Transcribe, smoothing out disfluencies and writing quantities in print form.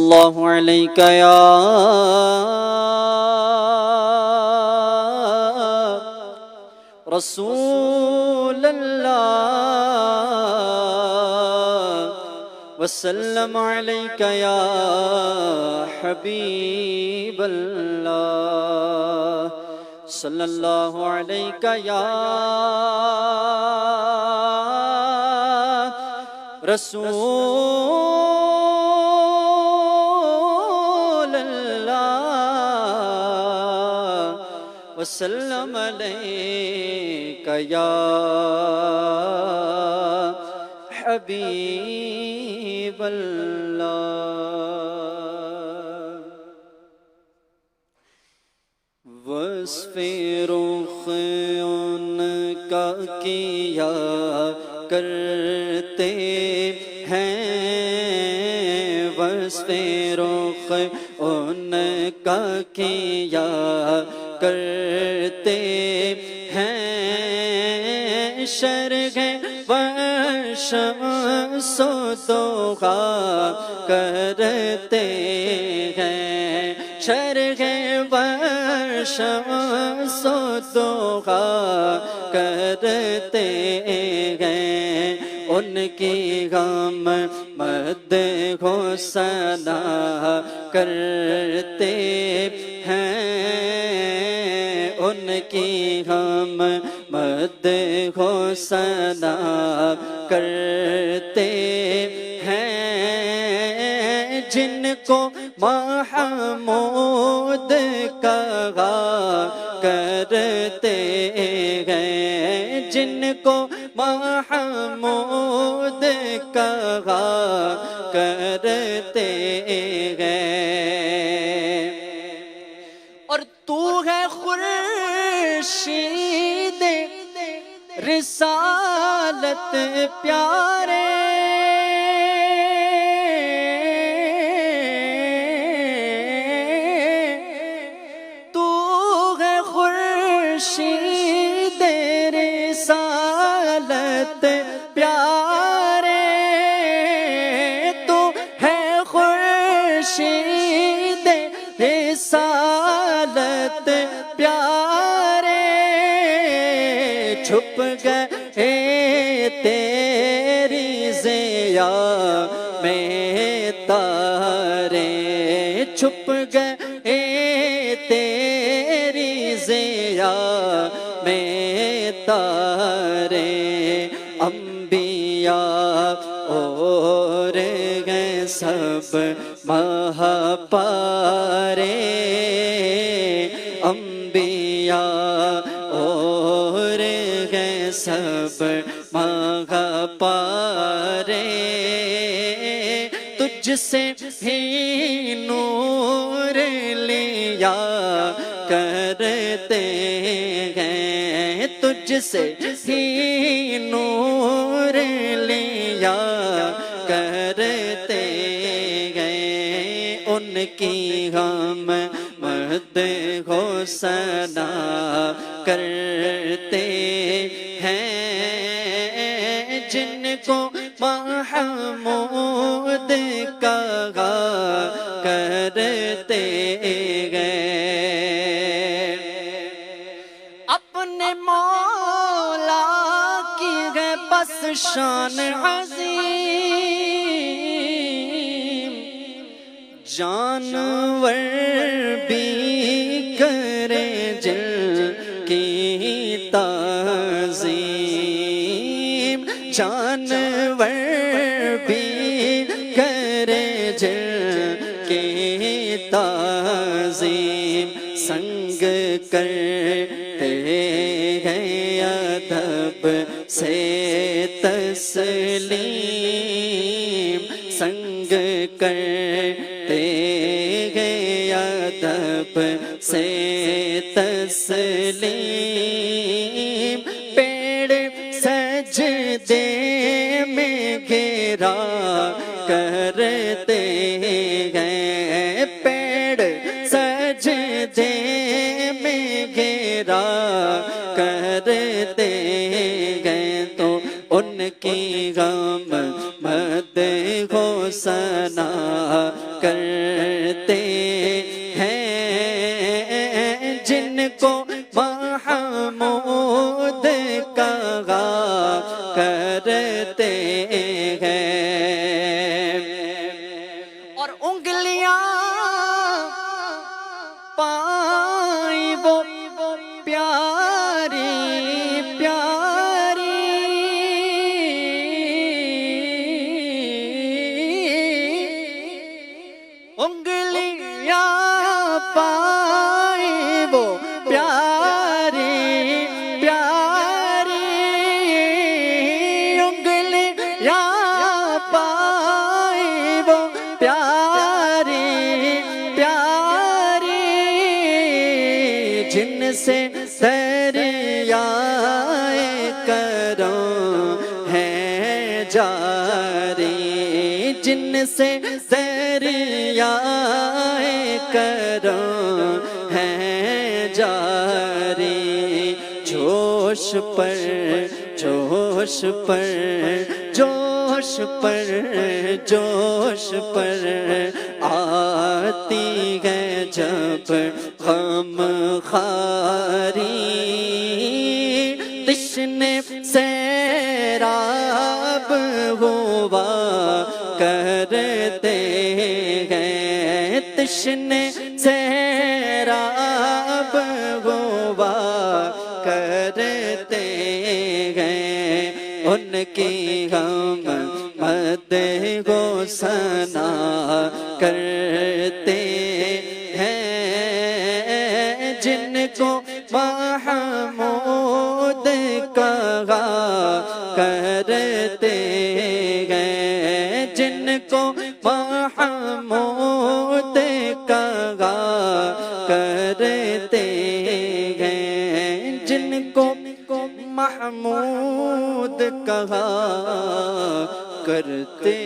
اللہ علیہ یا رسول اللہ وسلم علیہ یا حبیب اللہ صلی اللہ علیہ یا رسول اللہ وسلم علیہ یا حبیب اللہ وصف رخ ان کا کیا کرتے ہیں وصف رخ ان کا کیا کرتے ہیں شرح وشمس و ضحیٰ کرتے ہیں شرح وشمس و ضحیٰ کرتے ہیں ان کی غم مدح و ثنا کرتے ہیں ان کی غم مدح و ثنا کرتے ہیں جن کو محمود کہا کرتے ہیں جن کو محمود کہا کرتے ہیں اور تو ہے خورشید رسالت پیارے تو ہے خورشید رسالت پیارے تو ہے خورشید رسالت پیارے چھپ گئے تیری ضیاء میں تارے چھپ گئے تیری ضیاء میں تارے انبیاء اور گئے سب مہاپارے انبیاء اور گئے سب مہاپارے تجھ سے ہی نور لیا کرتے ہیں تجھ سے ہی نور لیا کرتے ہیں ان کی غم مدح و ثنا کرتے ہیں جن کو محمود کہا کرتے ہیں اپنے مولا کی ہے بس شان عظیم جانور بھی کرے جل کی تعظیم جانور بھی کرے جل کی تعظیم سنگ کرتے ہیں ادب سے تسلیم سنگ کرتے ہیں ادب سے تسلیم پیڑ سجدے میں گرا کرتے ہیں پیڑ سجدے میں گرا کرتے ہیں تو ان کی غم مدح و ثنا کر اور انگلیاں پائیں وہ پیاری پیاری انگلیاں پائیں وہ پیاری پیاری انگلیاں پائیں وہ پیاری پیاری جن سے دریائے کرم ہے جاری جن سے دریائے کرم ہے جاری جوش پر جوش پر جوش پر جوش پر آتی ہے جب غم خاری تشنے سیراب ہوا کرتے ہیں تشنے سیراب ہوا کرتے ہیں ان کی ہم مدح و ثنا کرتے ہیں جن کو محمود کہا کرتے ہیں جن کو محمود کہا کرتے ہیں جن کو محمود کہا کرتے